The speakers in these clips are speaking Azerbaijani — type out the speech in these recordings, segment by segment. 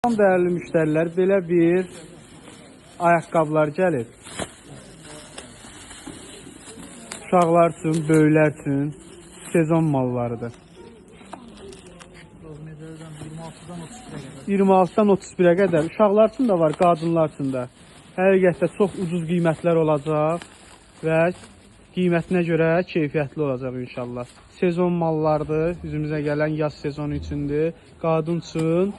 Tam dəyərli müştərilər, belə bir ayaqqabılar gəlir. Uşaqlar üçün, böyüklər üçün sezon mallarıdır. 26-dan 31-ə qədər. Uşaqlar üçün də var, qadınlar üçün də. Həqiqətdə çox ucuz qiymətlər olacaq və qiymətinə görə keyfiyyətli olacaq inşallah. Sezon mallardır, üzümüzə gələn yaz sezonu üçündür. Qadın üçün,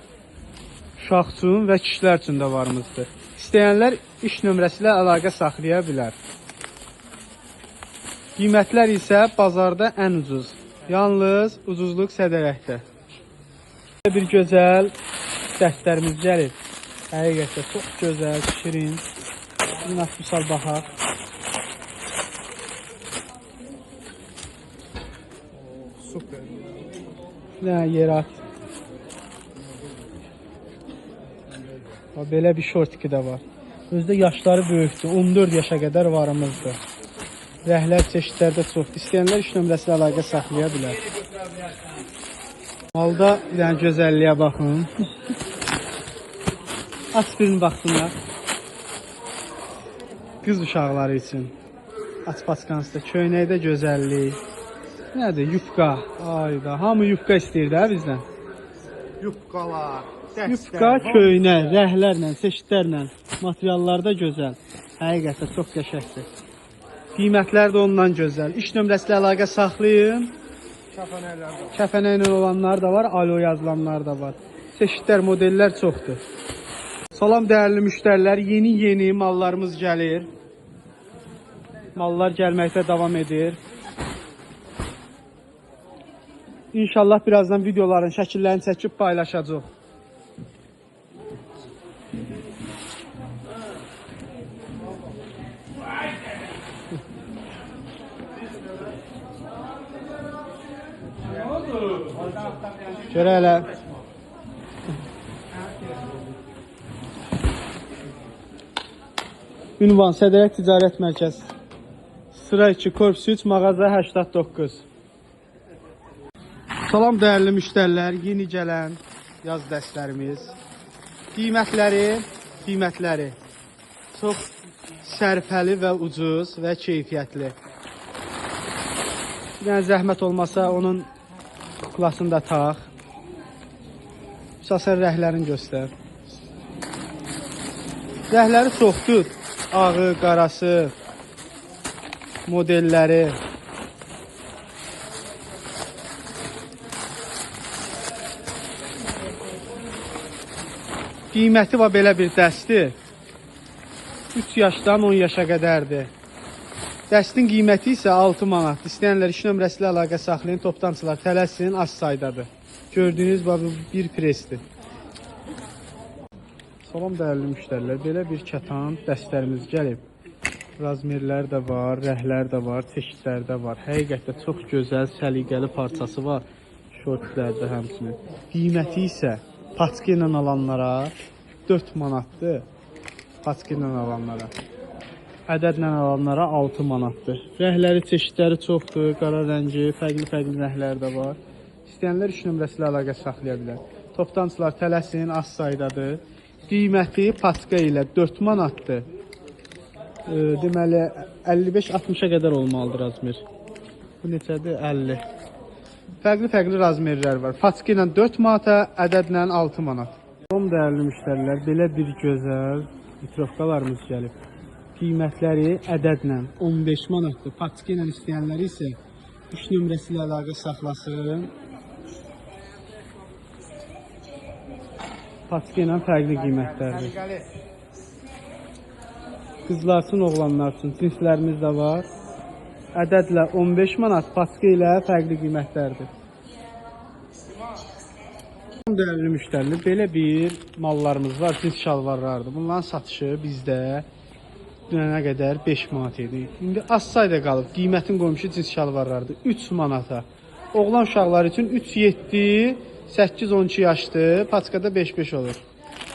uşaq üçün və kişilər üçün də varımızdır. İstəyənlər iş nömrəsi ilə əlaqə saxlaya bilər. Qiymətlər isə bazarda ən ucuz. Yalnız ucuzluq sədərəkdə. Bir gözəl dəstlərimiz gəlir. Həqiqətdə çox gözəl, şirin. Nasıl misal baxaq. Super. Nə yer at. Belə bir şortiki də var. Özdə yaşları böyükdür. 14 yaşa qədər varımızdır. Rəhlər çeşidlərdə çoxdur. İstəyənlər iş nömrəsi ilə əlaqə saxlaya bilər. Malda bir dənə gözəlliyə baxın. Aç birini baxsınlar. Qız uşaqları üçün. Aç paçkansda köynəkdə gözəllik. Nədir? Yufqa. Ayda. Hamı yufqa istəyir də bizdən. Yufqalar. Yufqa, köynək, rəhlərlə, çeşidlərlə, materiallarda gözəl. Həqiqətən çox qəşəngdir. Qiymətlər də ondan gözəl. İş nömrəsi ilə əlaqə saxlayın. Kəfənə ilə olanlar da var, alo yazılanlar da var. Çeşidlər, modellər çoxdur. Salam dəyərli müştərilər, yeni mallarımız gəlir. Mallar gəlməkdə davam edir. İnşallah birazdan videoların şəkillərini çəkib paylaşacaq. Görə elə. Ünvan Sədərək Ticarət Mərkəzi. Sıra 2, korpus 3, mağaza 89. Salam dəyərli müştərilər, yeni gələn yaz dəstlərimiz. Qiymətləri çox sərfəli və ucuz və keyfiyyətli. Yəni zəhmət olmasa onun kuklasını da tax. Əsasən rəhlərini göstər. Rəhləri çoxdur. Ağı, qarası, modelləri. Qiyməti var belə bir dəsti. 3 yaşdan 10 yaşa qədərdir. Dəstin qiyməti isə 6 manat. İstəyənlər iş nömrəsi ilə əlaqə saxlayın, toplantılar tələsin, az saydadır. Gördüyünüz bir presdir. Salam dəyərli müştərilər, belə bir kətan dəstlərimiz gəlib. Razmerlər də var, rəhlər də var, çeşidlər də var. Həqiqətdə çox gözəl, səliqəli parçası var. Şortlərdə həmçinin. Qiyməti isə paçka ilə alanlara 4 manatdır. Paçka ilə alanlara. Ədədlə alanlara 6 manatdır. Rəhləri, çeşidləri çoxdur. Qara rəngi, fərqli rəhlər də var. İstəyənlər iş nömrəsi ilə əlaqə saxlaya bilər. Toplantılar tələsin, az saydadır. Qiyməti paçka ilə 4 manatdır. Deməli 55-60-a qədər olmalıdır razmer. Bu neçədir? 50. Fərqli razmerlər var. Paçka ilə 4 manata, ədədlə 6 manat. Salam dəyərli müştərilər, belə bir gözəl vitrovkalarımız gəlib. Qiymətləri ədədlə 15 manatdır. Paçka ilə istəyənləri isə iş nömrəsi ilə əlaqə saxlasın. Paçka ilə fərqli qiymətlərdir. Qızlar üçün, oğlanlar üçün cinslərimiz də var. Ədədlə 15 manat, paçka ilə fərqli qiymətlərdir. Dəyərli müştərilər, belə bir mallarımız var, cins şalvarlardır. Bunların satışı bizdə dünənə qədər 5 manat idi. İndi az sayda qalıb. Qiymətin qoymuş cins şalvarlardır 3 manata. Oğlan uşaqları üçün 3-7, 8-12 yaşdır. Paçkada 5-5 olur.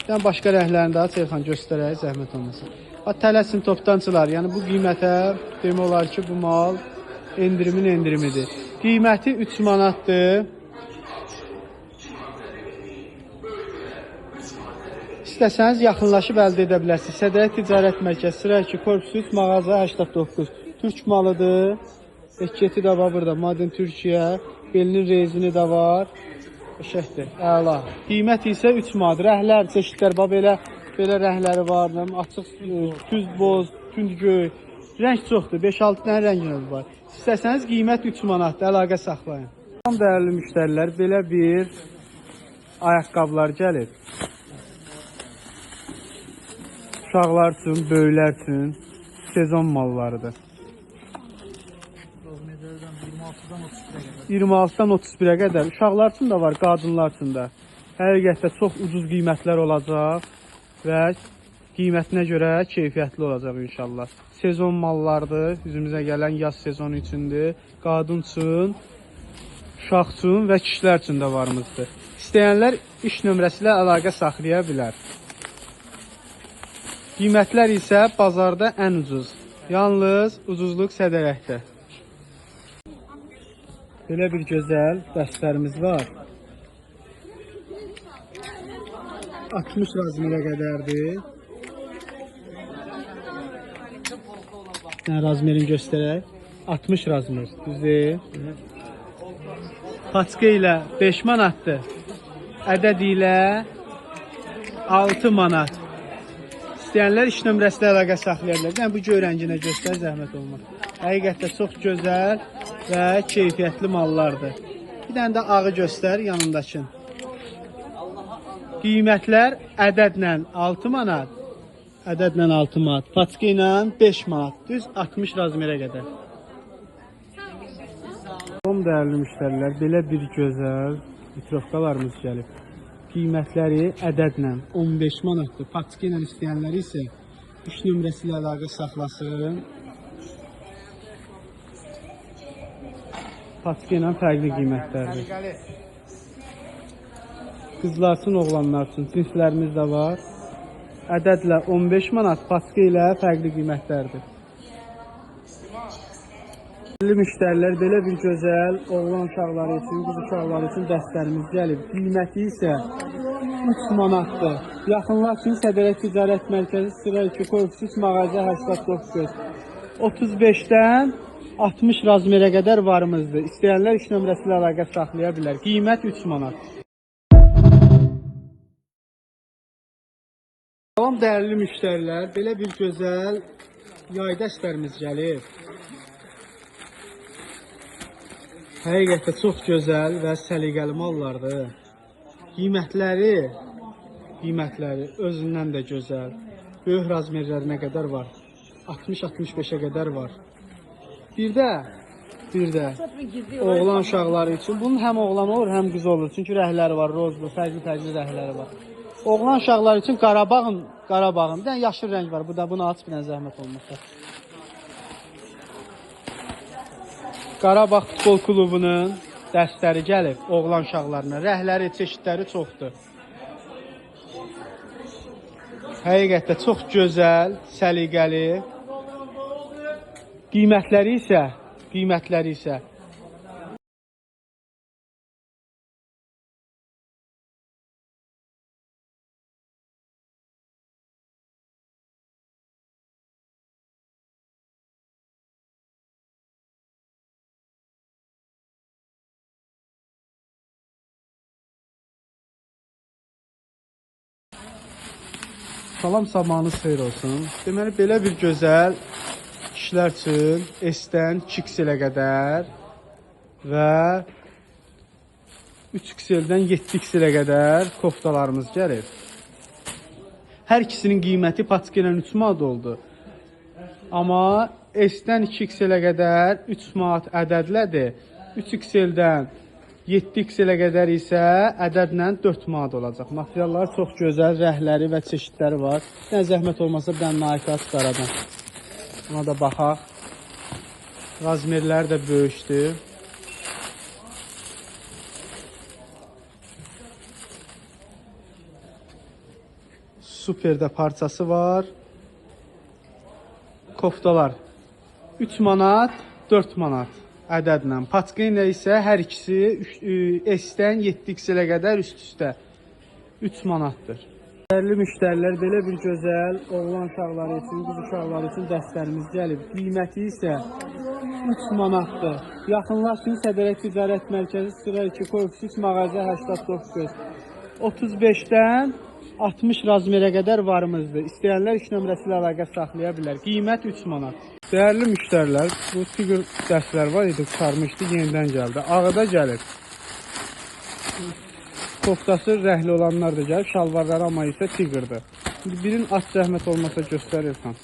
Yəni başqa rəhlərini daha Çeyxan göstərək, zəhmət olmasın. Tələsin toptancılar, yəni bu qiymətə demək olar ki, bu mal endirimidir. Qiyməti 3 manatdır. İstəsəniz yaxınlaşıb əldə edə bilərsiniz. Sədrək Ticarət Mərkəzi, sıra 2, korpus 3, mağaza 89. Türk malıdır. Etiketi də var burada. Made in Türkiyə. Belinin rezini də var. Qəşəngdir. Əla. Qiymət isə 3 manat. Rəhlər, çeşidlər var. Belə rəhləri var. Açıq, tüz boz, tündgöy. Rəng çoxdur. 5-6 dənə rənginiz var. İstəsəniz qiymət 3 manatdır. Əlaqə saxlayın. Tam dəyərli müştərilər, belə bir ayaqqabılar gəlib. Uşaqlar üçün, böyüklər üçün sezon mallarıdır. 26-dan 31-ə qədər. Uşaqlar üçün də var, qadınlar üçün də. Həqiqətdə çox ucuz qiymətlər olacaq və qiymətinə görə keyfiyyətli olacaq inşallah. Sezon mallardır, üzümüzə gələn yaz sezonu üçündür. Qadın üçün, uşaq üçün və kişilər üçün də varımızdır. İstəyənlər iş nömrəsi ilə əlaqə saxlaya bilər. Qiymətlər isə bazarda ən ucuz. Yalnız ucuzluq Sədərəkdə. Belə bir gözəl dəstlərimiz var. 60 razmerə qədərdir. Razmerini göstərək. 60 razmer, düzdür. Paçka ilə 5 manatdır. Ədəd ilə 6 manat. İstəyənlər iş nömrəsi ilə əlaqə saxlaya bilər. Yəni bu göy rənginə göstər, zəhmət olmaz. Həqiqətdə çox gözəl və keyfiyyətli mallardır. Bir dənə də ağı göstər yanındakı. Qiymətlər ədədlə 6 manat. Ədədlə 6 manat. Paçka ilə 5 manat. Düz 60 razmerə qədər. Son dəyərli müştərilər, belə bir gözəl vitrovkalarımız gəlib. Qiymətləri ədədlə 15 manatdır. Paçka ilə istəyənləri isə iş nömrəsi ilə əlaqə saxlasın. Paçka ilə fərqli qiymətlərdir. Qızlar üçün, oğlanlar üçün cinslərimiz də var. Ədədlə 15 manat, paçka ilə fərqli qiymətlərdir. Dəyərli müştərilər, belə bir gözəl oğlan uşaqları üçün, qız uşaqları üçün dəstlərimiz gəlib. Qiyməti isə 3 manatdır. Yaxınlar üçün Sədərək Ticarət Mərkəzi, sıra 2, korpus 3, mağaza 89. 35-dən 60 razmerə qədər varımızdır. İstəyənlər iş nömrəsi ilə əlaqə saxlaya bilər. Qiymət 3 manat. Salam dəyərli müştərilər, belə bir gözəl yay dəstlərimiz gəlib. Həqiqətdə çox gözəl və səliqəli mallardır. Qiymətləri özündən də gözəl. Böyük razmerlərinə qədər var. 60-65-ə qədər var. Bir də oğlan uşaqları üçün. Bunun həm oğlan olur, həm qız olur. Çünki rəhləri var, rozlu, fərqli rəhləri var. Oğlan uşaqları üçün Qarabağın, bir dənə yaşıl rəng var. Bunu aç, bir dənə zəhmət olmasa. Qarabağ Futbol Klubunun dəstləri gəlib oğlan uşaqlarına. Rəhləri, çeşidləri çoxdur. Həqiqətdə çox gözəl, səliqəli. Qiymətləri isə salam zamanı xeyir olsun. Deməli, belə bir gözəl kişilər üçün S-dən 2XL-ə qədər və 3XL-dən 7XL-ə qədər koftalarımız gəlir. Hər ikisinin qiyməti paçka ilə 3 manat oldu. Amma S-dən 2XL-ə qədər 3 manat ədədlədir. 3XL-dən 7XL-ə qədər isə ədədlə 4 manat olacaq. Materiallar çox gözəl, rəhləri və çeşidləri var. Yəni zəhmət olmasa bir dənə Nike çıxaradan. Buna da baxaq. Razmerlər də böyükdür. Super də parçası var. Koftalar 3 manat, 4 manat ədədlə. Paçka ilə isə hər ikisi S-dən 7XL-ə qədər üst-üstə 3 manatdır. Dəyərli müştərilər, belə bir gözəl oğlan uşaqları üçün, qız uşaqları üçün dəstlərimiz gəlib. Qiyməti isə 3 manatdır. Yaxınlaşın Sədərək Ticarət Mərkəzi sıra 2 korpus mağaza 89. 35-dən 60 razmerə qədər varımızdır. İstəyənlər iş nömrəsi ilə əlaqə saxlaya bilər. Qiymət 3 manat. Dəyərli müştərilər, bu figur dəstlər var idi, qurtarmışdı, yenidən gəldi. Ağıda gəlib. Koftası rəhli olanlar da gəlib, şalvarları amma isə tiqırdır. Birin aç zəhmət olmasa göstərirsən.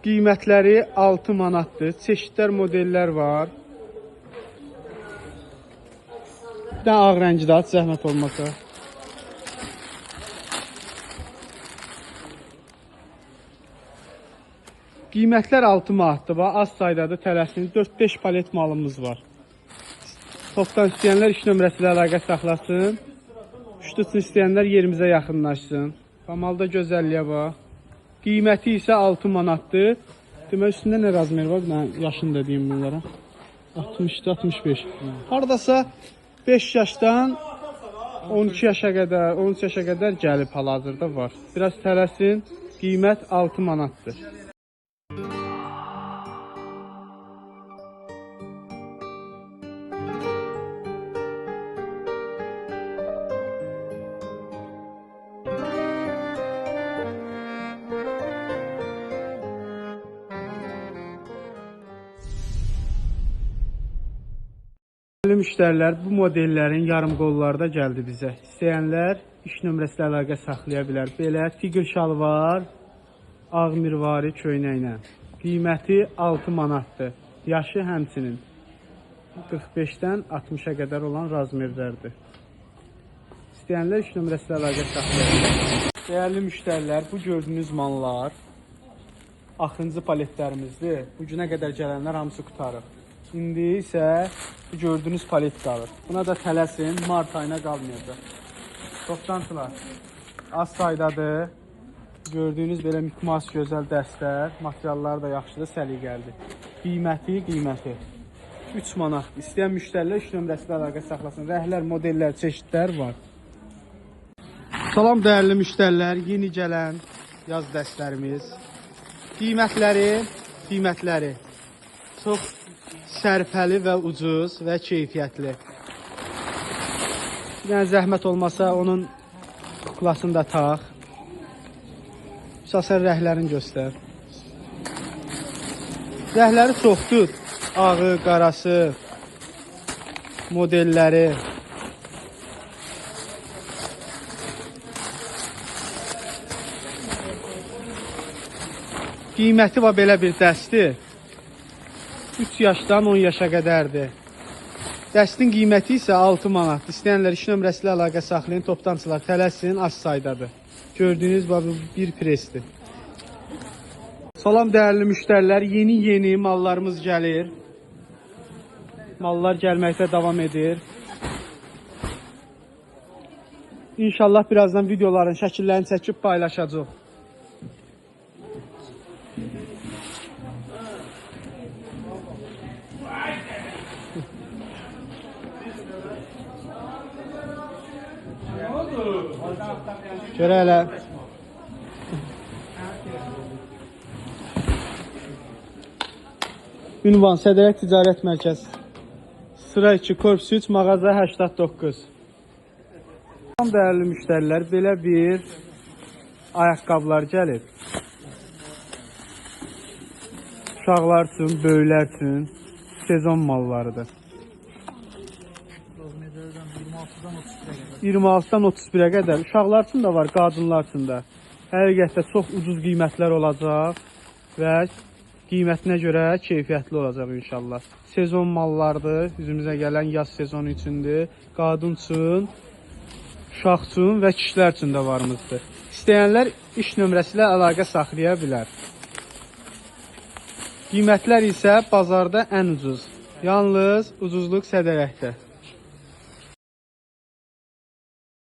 Qiymətləri 6 manatdır. Çeşidlər modellər var. Bir də ağ rəngi də aç zəhmət olmasa. Qiymətlər 6 manatdır. Az saydadır, tələsin 4-5 palet malımız var. Topdan istəyənlər iş nömrəsi ilə əlaqə saxlasın. Ştuçun istəyənlər yerimizə yaxınlaşsın. Malda gözəlliyə var. Qiyməti isə 6 manatdır. Demək üstündə nə razmer var? Yaşını da deyim bunlara. 60-65. Haradasa 5 yaşdan 12 yaşa qədər, 13 yaşa qədər gəlib hal-hazırda var. Biraz tələsin. Qiymət 6 manatdır. Dəyərli müştərilər, bu modellərin yarım qollarda gəldi bizə. İstəyənlər iş nömrəsi ilə əlaqə saxlaya bilər. Belə tiqir şalvar, ağ mirvari köynəklə. Qiyməti 6 manatdır. Yaşı həmçinin 45-dən 60-a qədər olan razmerlərdir. İstəyənlər iş nömrəsi ilə əlaqə saxlaya bilər. Dəyərli müştərilər, bu gördüyünüz mallar axırıncı paletlərimizdir. Bu günə qədər gələnlər hamısı qutarıq. İndi isə bu gördüyünüz palet qalır. Buna da tələsin, mart ayına qalmayacaq. Toplantılar az saydadır. Gördüyünüz belə mükmas gözəl dəstər, materialları da yaxşıdır, səliqəlidir. Qiyməti 3 manat. İstəyən müştərilər iş nömrəsi ilə əlaqə saxlasın. Rəhlər, modellər, çeşidlər var. Salam dəyərli müştərilər, yeni gələn yaz dəstlərimiz. Qiymətləri çox sərfəli və ucuz və keyfiyyətli. Yəni zəhmət olmasa onun kuklasını da tax. Əsasən rəhlərini göstər. Rəhləri çoxdur. Ağı, qarası, modelləri. Qiyməti var belə bir dəstir. 3 yaşdan 10 yaşa qədərdir. Dəstin qiyməti isə 6 manat. İstəyənlər iş nömrəsi ilə əlaqə saxlayın, toplantılar tələsin, az saydadır. Gördüyünüz bir presdir. Salam dəyərli müştərilər, yeni mallarımız gəlir. Mallar gəlməkdə davam edir. İnşallah birazdan videoların şəkillərini çəkib paylaşacaq. Görə elə. Ünvan Sədərək Ticarət Mərkəzi. Sıra 2, korpus 3, mağaza 89. Salam dəyərli müştərilər, belə bir ayaqqabılar gəlib. Uşaqlar üçün, böyüklər üçün sezon mallarıdır. 26-dan 31-ə qədər. Uşaqlar üçün də var, qadınlar üçün də. Həqiqətdə çox ucuz qiymətlər olacaq və qiymətinə görə keyfiyyətli olacaq inşallah. Sezon mallardır, üzümüzə gələn yaz sezonu üçündür. Qadın üçün, uşaq üçün və kişilər üçün də varımızdır. İstəyənlər iş nömrəsi ilə əlaqə saxlaya bilər. Qiymətlər isə bazarda ən ucuz. Yalnız ucuzluq Sədərəkdə.